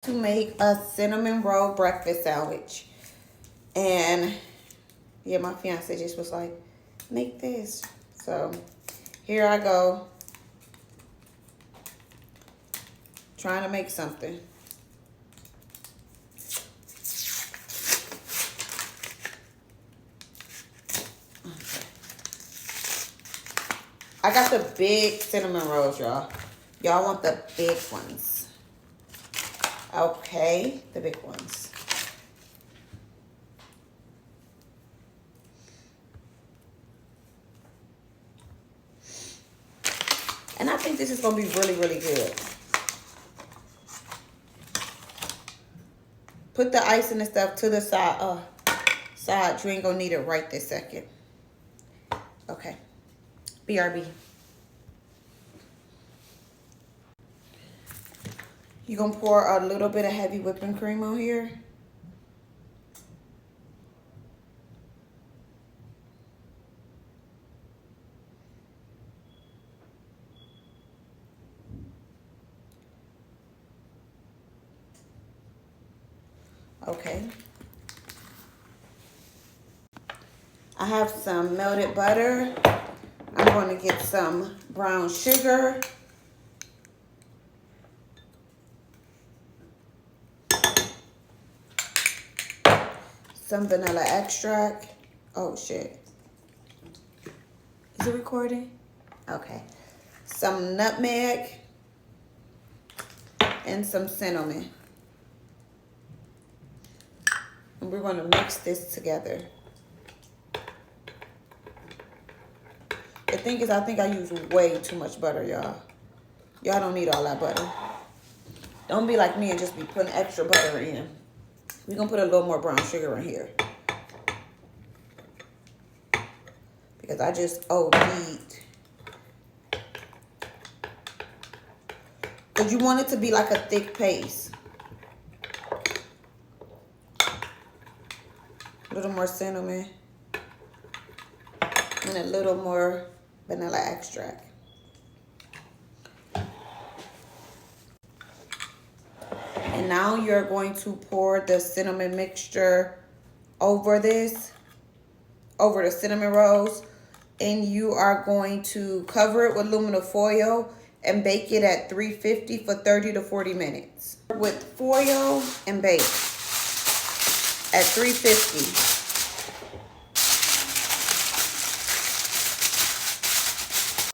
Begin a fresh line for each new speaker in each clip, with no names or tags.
to make a cinnamon roll breakfast sandwich. And yeah, my fiance just was like, make this. So here I go, trying to make something. I got the big cinnamon rolls, y'all. Y'all want the big ones. Okay, the big ones. And I think this is gonna be really, really good. Put the ice and the stuff to the side. Side, you ain't gonna need it right this second. Okay, BRB. You gonna pour a little bit of heavy whipping cream on here. Okay. I have some melted butter. I'm going to get some brown sugar. Some vanilla extract. Oh, shit. Is it recording? Okay. Some nutmeg. And some cinnamon. And we're going to mix this together. The thing is, I think I use way too much butter, y'all. Y'all don't need all that butter. Don't be like me and just be putting extra butter in. We're going to put a little more brown sugar in here. Because I just OD'd. Because you want it to be like a thick paste. A little more cinnamon. And a little more vanilla extract. And now you're going to pour the cinnamon mixture over this, over the cinnamon rolls. And you are going to cover it with aluminum foil and bake it at 350 for 30 to 40 minutes. With foil and bake at 350.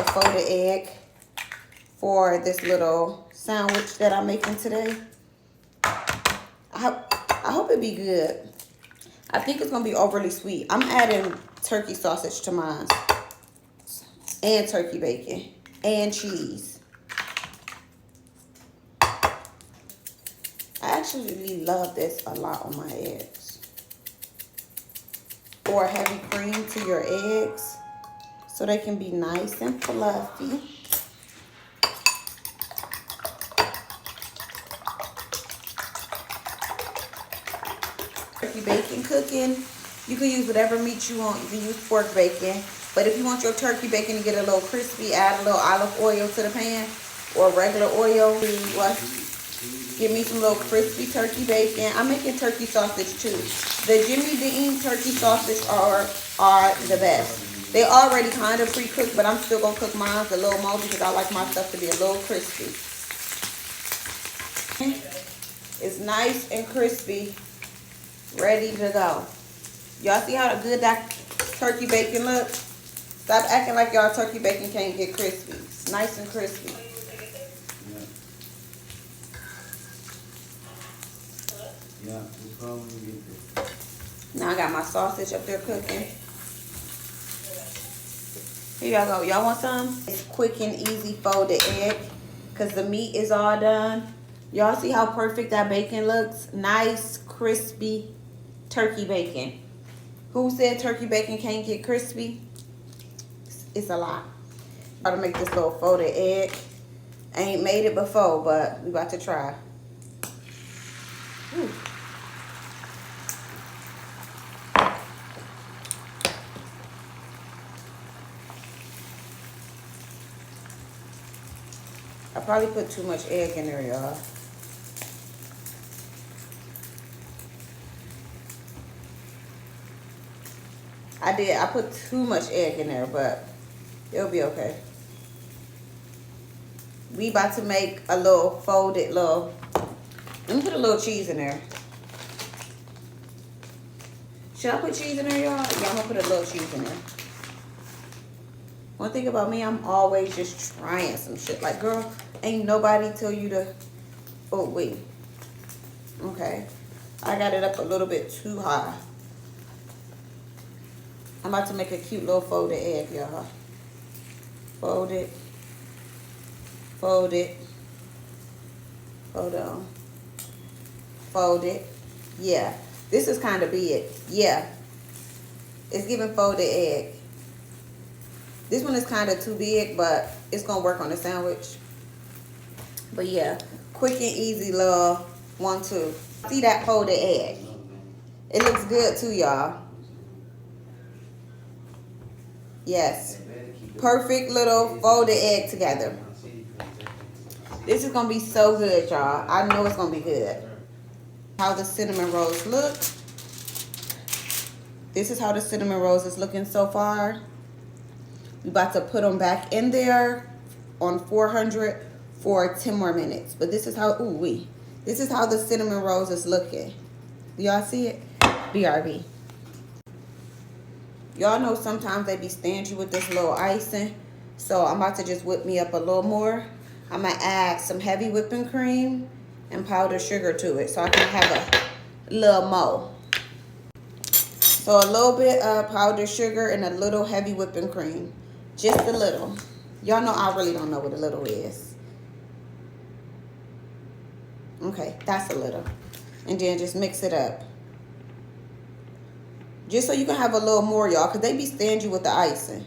A folded egg for this little sandwich that I'm making today. I hope it be good. I think it's gonna be overly sweet. I'm adding turkey sausage to mine, and turkey bacon, and cheese. I actually love this a lot on my eggs. Or heavy cream to your eggs, so they can be nice and fluffy. Turkey bacon cooking, you can use whatever meat you want. You can use pork bacon, but if you want your turkey bacon to get a little crispy, add a little olive oil to the pan or regular oil. Give me some little crispy turkey bacon. I'm making turkey sausage too. The Jimmy Dean turkey sausage are the best. They already kind of pre-cooked, but I'm still gonna cook mine a little more because I like my stuff to be a little crispy. It's nice and crispy, ready to go. Y'all see how good that turkey bacon looks? Stop acting like y'all turkey bacon can't get crispy. It's nice and crispy.
Yeah, we'll probably get this.
Now I got my sausage up there cooking. Here y'all go. Y'all want some? It's quick and easy folded egg because the meat is all done. Y'all see how perfect that bacon looks? Nice, crispy turkey bacon. Who said turkey bacon can't get crispy? It's a lie. I'm about to make this little folded egg. I ain't made it before, but we about to try. Ooh. I probably put too much egg in there, y'all. I put too much egg in there, but it'll be okay. We about to make a little folded little, let me put a little cheese in there. Should I put cheese in there, y'all? Yeah, I'm gonna put a little cheese in there. One thing about me, I'm always just trying some shit. Like, girl, ain't nobody tell you to, oh, wait. Okay. I got it up a little bit too high. I'm about to make a cute little folded egg, y'all. Fold it. Fold it. Hold on. Fold it. Yeah. This is kind of big. Yeah. It's giving folded egg. This one is kind of too big, but it's going to work on the sandwich. But yeah, quick and easy, love. 1, 2. See that folded egg? It looks good too, y'all. Yes. Perfect little folded egg together. This is going to be so good, y'all. I know it's going to be good. How the cinnamon rolls look. This is how the cinnamon rolls is looking so far. We about to put them back in there on 400 for 10 more minutes. But this is how, this is how the cinnamon rolls is looking. Do y'all see it? BRB. Y'all know sometimes they be stingy with this little icing. So I'm about to just whip me up a little more. I'm going to add some heavy whipping cream and powdered sugar to it so I can have a little more. So a little bit of powdered sugar and a little heavy whipping cream. Just a little. Y'all know I really don't know what a little is. Okay, that's a little. And then just mix it up. Just so you can have a little more, y'all, because they be stingy with the icing.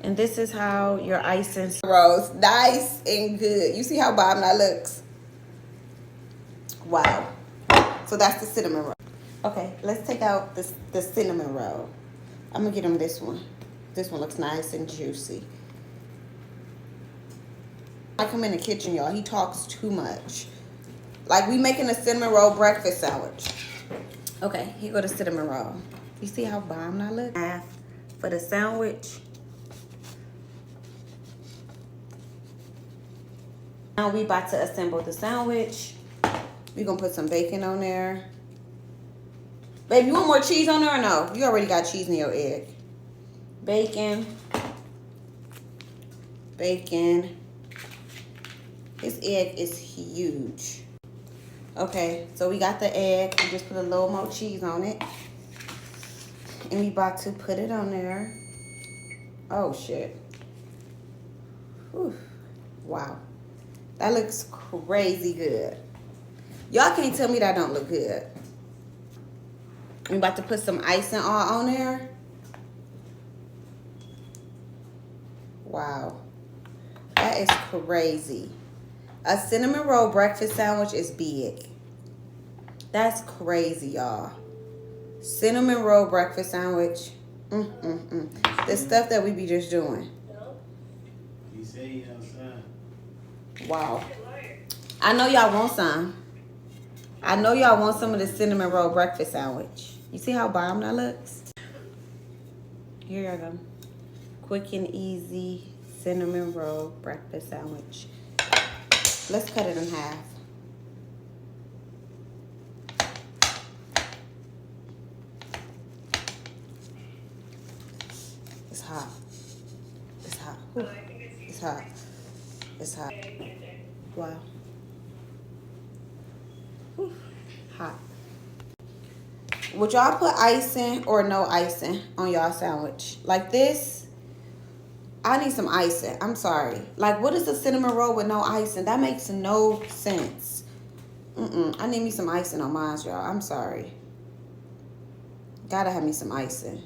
And this is how your icing rolls. Nice and good. You see how bomb that looks? Wow. So that's the cinnamon roll. Okay, let's take out the cinnamon roll. I'm going to get him this one. This one looks nice and juicy. I come in the kitchen, y'all. He talks too much. Like, we making a cinnamon roll breakfast sandwich. Okay, here go the cinnamon roll. You see how bomb that looks? Half for the sandwich. Now we about to assemble the sandwich. We're going to put some bacon on there. Babe, you want more cheese on there or no? You already got cheese in your egg. Bacon. Bacon. This egg is huge. Okay, so we got the egg. We just put a little more cheese on it. And we about to put it on there. Oh, shit. Whew. Wow. That looks crazy good. Y'all can't tell me that don't look good. We about to put some icing all on there. Wow. That is crazy. A cinnamon roll breakfast sandwich is big. That's crazy, y'all. Cinnamon roll breakfast sandwich. The stuff that we be just doing.
You say you outside.
Wow. I know y'all want some. I know y'all want some of the cinnamon roll breakfast sandwich. You see how bomb that looks? Here you go. Quick and easy cinnamon roll breakfast sandwich. Let's cut it in half. It's hot. It's hot. Whew. It's hot. It's hot. Wow. Whew. Hot. Would y'all put icing or no icing on y'all sandwich? Like this? I need some icing. I'm sorry. Like, what is a cinnamon roll with no icing? That makes no sense. I need me some icing on mine, y'all. I'm sorry. Gotta have me some icing.